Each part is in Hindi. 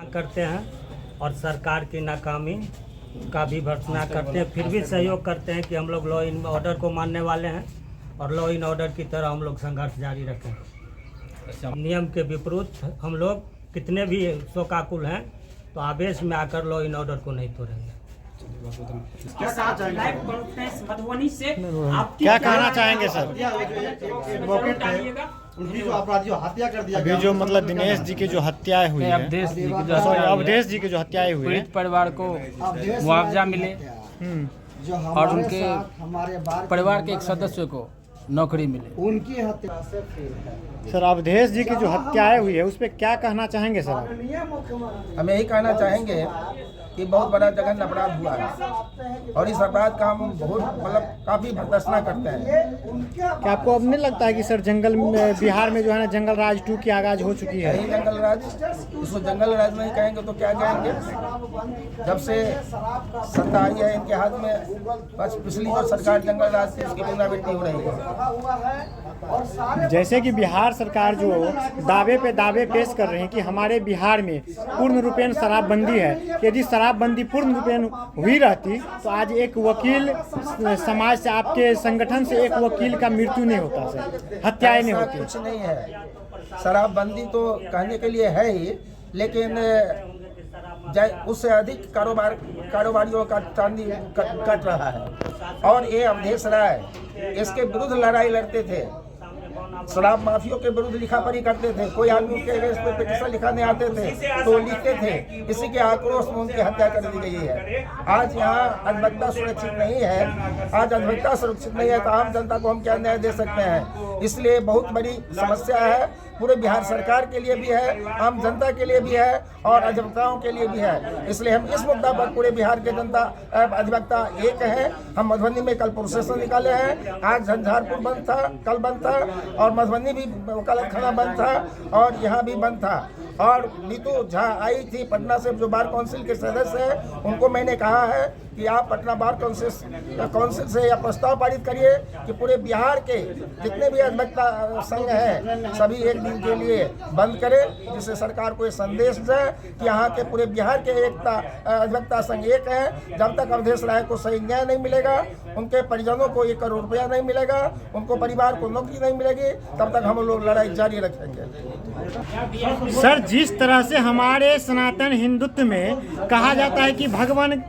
करते हैं और सरकार की नाकामी का भी भर्त्सना करते हैं, फिर भी सहयोग करते हैं कि हम लोग लॉ इन ऑर्डर को मानने वाले हैं और लॉ इन ऑर्डर की तरह हम लोग संघर्ष जारी रखें। नियम के विपरीत हम लोग कितने भी शोकाकुल हैं तो आवेश में आकर लॉ इन ऑर्डर को नहीं तोड़ेंगे। मधुबनी से आप क्या कहना चाहेंगे सर? उनकी जो अपराधियों हत्या कर दिया अभी जो मतलब दिनेश जी की जो हत्याएं हुई है, अवधेश जी की जो हत्याएं हुई है, पीड़ित परिवार को मुआवजा मिले और उनके परिवार के एक सदस्य को नौकरी मिले। उनकी हत्या से सर अवधेश जी की जो हत्याएं हुई है उस पर क्या कहना चाहेंगे सर? हम यही कहना चाहेंगे कि बहुत बड़ा जघन्य अपराध हुआ है और इस अपराध का हम बहुत काफी भर्त्सना करते हैं। क्या आपको अब नहीं लगता है कि सर जंगल में बिहार में जो है ना जंगल राज 2 की आगाज हो चुकी है? यही जंगल राज, इसको जंगल राज नहीं कहेंगे तो क्या कहेंगे? जब से सत्ता आई है इनके हाथ में, बस पिछली जो सरकार जंगल राज थी उसकी पुनरावृत्ति हो रही है। जैसे कि बिहार सरकार जो दावे पे दावे पेश कर रहे हैं कि हमारे बिहार में पूर्ण रूपेण शराबबंदी है, यदि शराबबंदी पूर्ण रूपेण हुई रहती तो आज एक वकील समाज से, आपके संगठन से एक वकील का मृत्यु नहीं होता सर, हत्याएं नहीं होती। कुछ नहीं है, शराबबंदी तो कहने के लिए है ही, लेकिन उससे अधिक कारोबारियों का चांदी कट रहा है। और ये अवधेश राय इसके विरुद्ध लड़ाई लड़ते थे, शराब माफियों के विरुद्ध लिखापढ़ी करते थे। कोई आदमी उनके अगेंस्ट पे पिटीशन लिखाने आते थे तो लिखते थे, इसी के आक्रोश में उनकी हत्या कर दी गई है। आज यहाँ अधिवक्ता सुरक्षित नहीं है, आज अधिवक्ता सुरक्षित नहीं है तो आम जनता को हम क्या न्याय दे सकते हैं? इसलिए बहुत बड़ी समस्या है, पूरे बिहार सरकार के लिए भी है, आम जनता के लिए भी है और अधिवक्ताओं के लिए भी है। इसलिए हम इस मुद्दा पर पूरे बिहार के जनता अधिवक्ता एक है। हम मधुबनी में कल प्रोसेसन निकाले हैं, आज झंझारपुर बंद था, कल बंद था, और मधुबनी भी वकालत खाना बंद था और यहाँ भी बंद था। और नीतू झा आई थी पटना से, जो बार काउंसिल के सदस्य हैं, उनको मैंने कहा है कि आप पटना बार काउंसिल से यह प्रस्ताव पारित करिए कि पूरे बिहार के जितने भी अधिवक्ता संघ हैं सभी एक दिन के लिए बंद करें, जिससे सरकार को ये संदेश जाए कि यहाँ के पूरे बिहार के अधिवक्ता संघ एक है। जब तक अवधेश राय को सही न्याय नहीं मिलेगा, उनके परिजनों को 1 करोड़ रुपया नहीं मिलेगा, उनको परिवार को नौकरी नहीं मिलेगी, तब तक हम लोग लड़ाई जारी रखेंगे। सर जिस तरह से हमारे सनातन हिंदुत्व में कहा जाता है कि भगवान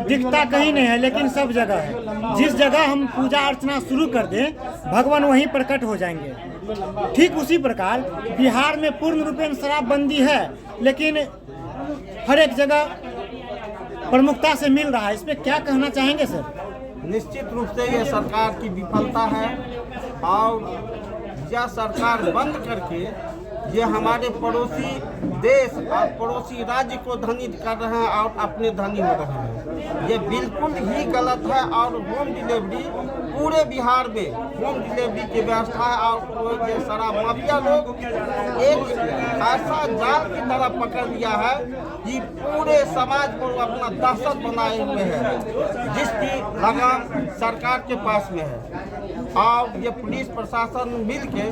दिखता कहीं नहीं है लेकिन सब जगह है, जिस जगह हम पूजा अर्चना शुरू कर दें भगवान वहीं प्रकट हो जाएंगे। ठीक उसी प्रकार बिहार में पूर्ण रूपेण शराबबंदी है लेकिन हर एक जगह प्रमुखता से मिल रहा है, इस पर क्या कहना चाहेंगे सर? निश्चित रूप से ये सरकार की विफलता है और यह सरकार बंद करके ये हमारे पड़ोसी देश और पड़ोसी राज्य को धनी कर रहे हैं और अपने धनी हो रहे हैं। ये बिल्कुल ही गलत है और होम डिलीवरी पूरे बिहार में होम डिलीवरी की व्यवस्था है और ये शराब माफिया लोग एक ऐसा जाल की तरह पकड़ लिया है कि पूरे समाज को अपना दहशत बनाए हुए हैं, जिसकी लगाम सरकार के पास में है और ये पुलिस प्रशासन मिल के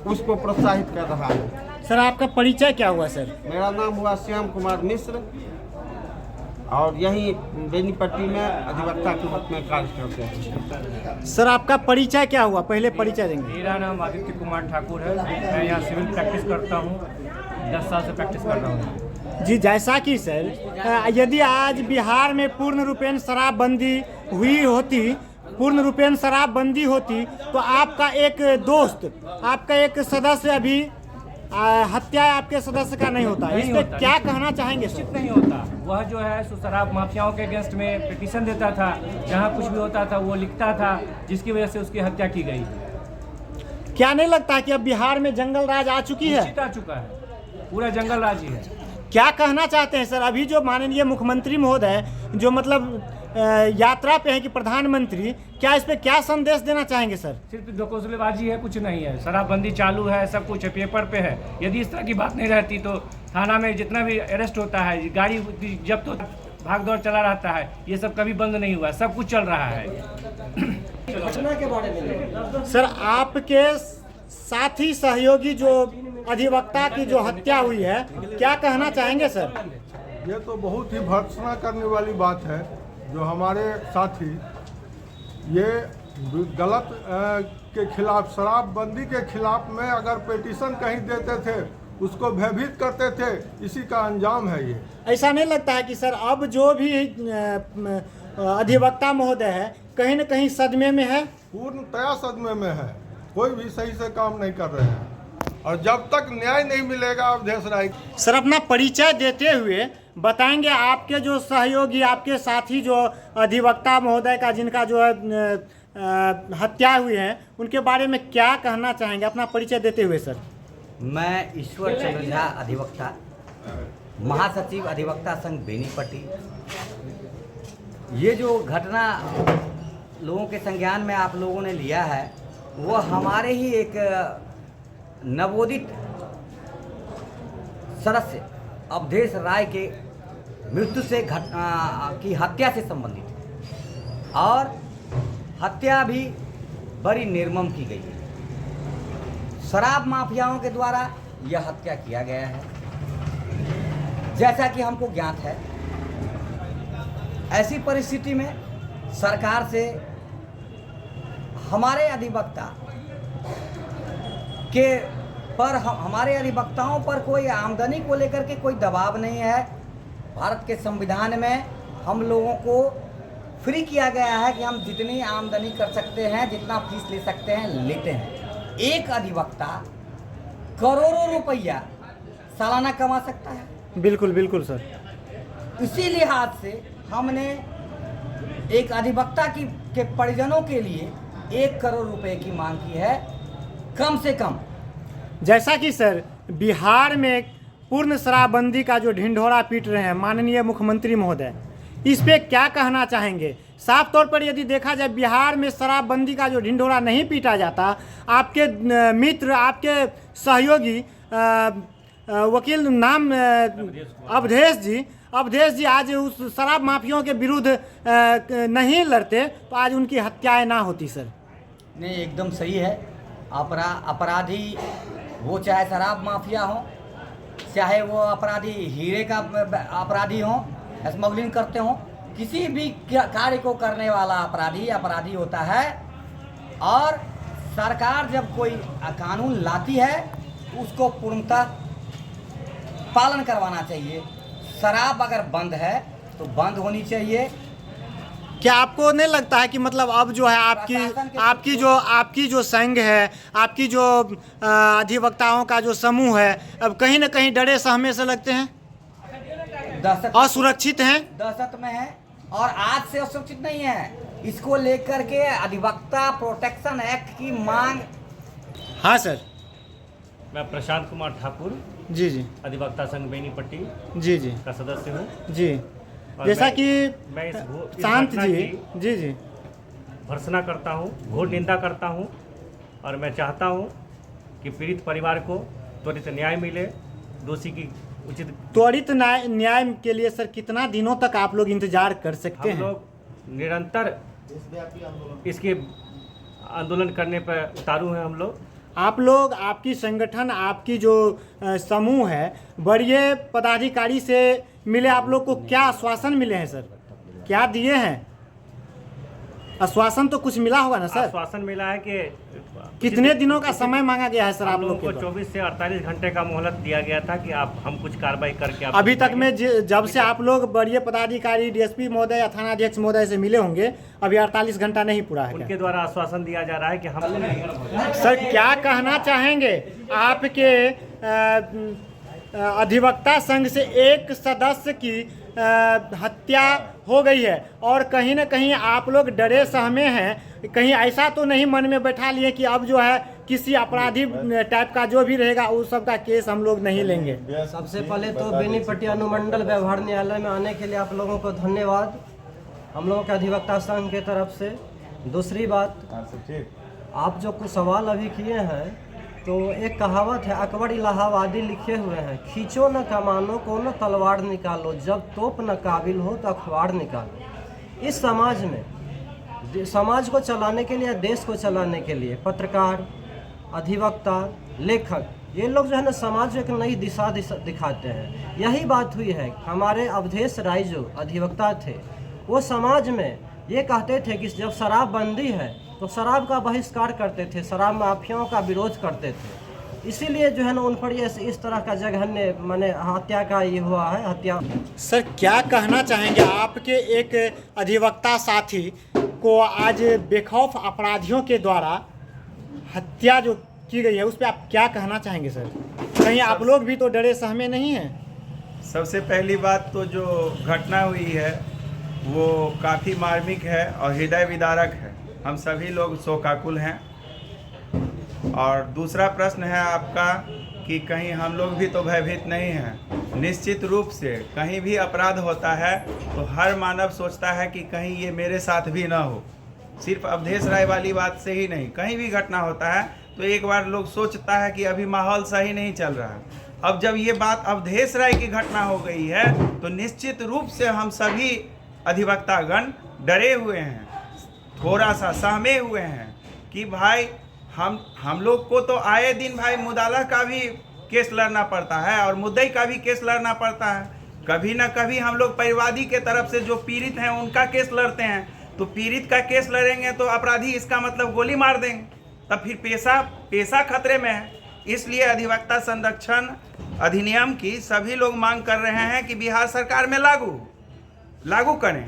उसको प्रोत्साहित कर रहा है। सर आपका परिचय क्या हुआ सर? मेरा नाम हुआ श्याम कुमार मिश्र और यही बेनीपट्टी में अधिवक्ता के रूप में कार्य करते हैं। सर आपका परिचय क्या हुआ, पहले परिचय देंगे। मेरा नाम आदित्य कुमार ठाकुर है, मैं यहाँ सिविल प्रैक्टिस करता हूँ, 10 साल से प्रैक्टिस कर रहा हूँ। जी जैसा कि सर यदि आज बिहार में पूर्ण रूपेण शराबबंदी हुई होती, पूर्ण रूपेण शराबबंदी होती तो आपका एक दोस्त, आपका एक सदस्य अभी हत्या आपके सदस्य का नहीं होता, इस पे क्या कहना चाहेंगे? निश्चित नहीं होता। वह जो है सो शराब माफियाओं के अगेंस्ट में पिटीशन देता था, जहाँ कुछ भी होता था वो लिखता था, जिसकी वजह से उसकी हत्या की गई। क्या नहीं लगता कि अब बिहार में जंगल राज आ चुकी है? आ चुका है, पूरा जंगल राज ही है। क्या कहना चाहते हैं सर? अभी जो माननीय मुख्यमंत्री महोदय जो मतलब यात्रा पे है कि प्रधानमंत्री, क्या इस पे क्या संदेश देना चाहेंगे सर? सिर्फ धोखेबाजी है, कुछ नहीं है। शराबबंदी चालू है, सब कुछ पेपर पे है। यदि इस तरह की बात नहीं रहती तो थाना में जितना भी अरेस्ट होता है, गाड़ी जब तो भाग दौड़ चला रहता है, ये सब कभी बंद नहीं हुआ, सब कुछ चल रहा है। सर आपके साथी सहयोगी जो अधिवक्ता की जो हत्या हुई है, क्या कहना चाहेंगे सर? ये तो बहुत ही भर्त्सना करने वाली बात है। जो हमारे साथी ये गलत के खिलाफ, शराबबंदी के खिलाफ में अगर पिटीशन कहीं देते थे, उसको भयभीत करते थे, इसी का अंजाम है ये। ऐसा नहीं लगता है कि सर अब जो भी अधिवक्ता महोदय है कहीं न कहीं सदमे में है? पूर्णतया सदमे में है, कोई भी सही से काम नहीं कर रहे हैं, और जब तक न्याय नहीं मिलेगा अवधेश राय। सर अपना परिचय देते हुए बताएंगे आपके जो सहयोगी, आपके साथी जो अधिवक्ता महोदय का जिनका जो हत्या हुई है, उनके बारे में क्या कहना चाहेंगे? अपना परिचय देते हुए सर। मैं ईश्वर चंद्र झा, अधिवक्ता, महासचिव अधिवक्ता संघ बेनीपट्टी। ये जो घटना लोगों के संज्ञान में आप लोगों ने लिया है, वो हमारे ही एक नवोदित सदस्य अवधेश राय के मृत्यु से की हत्या से संबंधित है, और हत्या भी बड़ी निर्मम की गई है। शराब माफियाओं के द्वारा यह हत्या किया गया है, जैसा कि हमको ज्ञात है। ऐसी परिस्थिति में सरकार से हमारे अधिवक्ता के पर हमारे अधिवक्ताओं पर कोई आमदनी को लेकर के कोई दबाव नहीं है। भारत के संविधान में हम लोगों को फ्री किया गया है कि हम जितनी आमदनी कर सकते हैं, जितना फीस ले सकते हैं, लेते हैं। एक अधिवक्ता करोड़ों रुपया सालाना कमा सकता है। बिल्कुल बिल्कुल सर। इसी लिहाज से हमने एक अधिवक्ता के परिजनों के लिए 1 करोड़ रुपए की मांग की है, कम से कम। जैसा कि सर बिहार में पूर्ण शराबबंदी का जो ढिंढोरा पीट रहे हैं माननीय मुख्यमंत्री महोदय, इस पे क्या कहना चाहेंगे? साफ तौर पर यदि देखा जाए, बिहार में शराबबंदी का जो ढिंढोरा नहीं पीटा जाता, आपके मित्र, आपके सहयोगी वकील नाम अवधेश जी आज उस शराब माफियाओं के विरुद्ध नहीं लड़ते तो आज उनकी हत्याएं ना होती सर। नहीं, एकदम सही है। अपराधी वो चाहे शराब माफिया हो, चाहे वो अपराधी हीरे का अपराधी हो, स्मगलिंग करते हो, किसी भी कार्य को करने वाला अपराधी होता है। और सरकार जब कोई कानून लाती है उसको पूर्णतः पालन करवाना चाहिए। शराब अगर बंद है तो बंद होनी चाहिए। क्या आपको नहीं लगता है कि मतलब अब जो है आपकी जो संघ है, आपकी जो अधिवक्ताओं का जो समूह है, अब कहीं ना कहीं डरे सहमे से लगते हैं, असुरक्षित हैं, दहशत में है, और आज से असुरक्षित नहीं है। इसको लेकर के अधिवक्ता प्रोटेक्शन एक्ट की मांग। हाँ सर। मैं प्रशांत कुमार ठाकुर, जी, अधिवक्ता संघ बेनीपट्टी जी का सदस्य हूँ जी। जैसा कि मैं इस शांत घटना जी की जी भर्त्सना करता हूँ, घोर निंदा करता हूँ, और मैं चाहता हूँ कि पीड़ित परिवार को त्वरित न्याय मिले, दोषी की उचित। त्वरित न्याय के लिए सर कितना दिनों तक आप लोग इंतजार कर सकते हैं? हम लोग निरंतर इसके आंदोलन करने पर उतारू हैं। आप लोग आपकी संगठन, आपकी जो समूह है, वरीय पदाधिकारी से मिले, आप लोग को क्या आश्वासन मिले हैं सर? क्या दिए हैं? आश्वासन तो कुछ मिला होगा ना सर? आश्वासन मिला है कि कितने दिनों का समय मांगा गया है सर आप लोग को? 24 से 48 घंटे का मोहलत दिया गया था कि हम कुछ कार्रवाई करके अभी तक में जब से आप लोग वरीय पदाधिकारी, डीएसपी महोदय या थानाध्यक्ष महोदय से मिले होंगे, अभी 48 घंटा नहीं पूरा है। उनके द्वारा आश्वासन दिया जा रहा है कि हम। सर क्या कहना चाहेंगे? आपके अधिवक्ता संघ से एक सदस्य की हत्या हो गई है, और कहीं ना कहीं आप लोग डरे सहमे हैं। कहीं ऐसा तो नहीं मन में बैठा लिए कि अब जो है किसी अपराधी टाइप का जो भी रहेगा उस सब का केस हम लोग नहीं लेंगे? सबसे पहले तो बेनीपट्टी अनुमंडल व्यवहार न्यायालय में आने के लिए आप लोगों को धन्यवाद, हम लोगों के अधिवक्ता संघ के तरफ से। दूसरी बात, आप जो कुछ सवाल अभी किए हैं, तो एक कहावत है, अकबर इलाहाबादी लिखे हुए हैं, खींचो न कमानों को न तलवार निकालो, जब तोप न काबिल हो तो अखबार निकालो। इस समाज में समाज को चलाने के लिए, देश को चलाने के लिए पत्रकार, अधिवक्ता, लेखक ये लोग जो है ना समाज को एक नई दिशा दिखाते हैं। यही बात हुई है। हमारे अवधेश राय जो अधिवक्ता थे, वो समाज में ये कहते थे कि जब शराबबंदी है तो शराब का बहिष्कार करते थे, शराब माफियाओं का विरोध करते थे। इसीलिए जो है ना उन पर ये इस तरह का जघन्य माने हत्या का ये हुआ है, हत्या। सर क्या कहना चाहेंगे, आपके एक अधिवक्ता साथी को आज बेखौफ अपराधियों के द्वारा हत्या जो की गई है, उस पर आप क्या कहना चाहेंगे सर? कहीं आप लोग भी तो डरे सहमे नहीं हैं? सबसे पहली बात तो जो घटना हुई है वो काफ़ी मार्मिक है और हृदय विदारक है। हम सभी लोग शोकाकुल हैं। और दूसरा प्रश्न है आपका कि कहीं हम लोग भी तो भयभीत नहीं हैं। निश्चित रूप से कहीं भी अपराध होता है तो हर मानव सोचता है कि कहीं ये मेरे साथ भी ना हो। सिर्फ अवधेश राय वाली बात से ही नहीं, कहीं भी घटना होता है तो एक बार लोग सोचता है कि अभी माहौल सही नहीं चल रहा है। अब जब ये बात अवधेश राय की घटना हो गई है तो निश्चित रूप से हम सभी अधिवक्तागण डरे हुए हैं, थोड़ा सा सहमे हुए हैं कि भाई हम लोग को तो आए दिन भाई मुदाला का भी केस लड़ना पड़ता है और मुद्दई का भी केस लड़ना पड़ता है। कभी ना कभी हम लोग परिवादी के तरफ से जो पीड़ित हैं उनका केस लड़ते हैं। तो पीड़ित का केस लड़ेंगे तो अपराधी इसका मतलब गोली मार देंगे, तब फिर पेशा खतरे में है। इसलिए अधिवक्ता संरक्षण अधिनियम की सभी लोग मांग कर रहे हैं कि बिहार सरकार में लागू करें।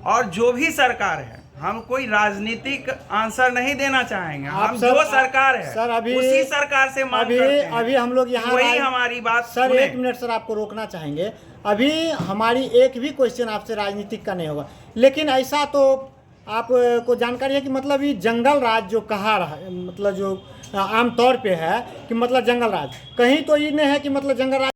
और जो भी सरकार है, हम कोई राजनीतिक आंसर नहीं देना चाहेंगे। हम जो सरकार है सर उसी सरकार से मांग करते हैं। अभी हम लोग यहाँ वही हमारी बात सर सुने। 1 मिनट सर, आपको रोकना चाहेंगे। अभी हमारी एक भी क्वेश्चन आपसे राजनीतिक का नहीं होगा, लेकिन ऐसा तो आपको जानकारी है कि मतलब ये जंगल राज जो कहा रहा, मतलब जो आम तौर पे है कि मतलब जंगल राज, कहीं तो ये नहीं है कि मतलब जंगल राज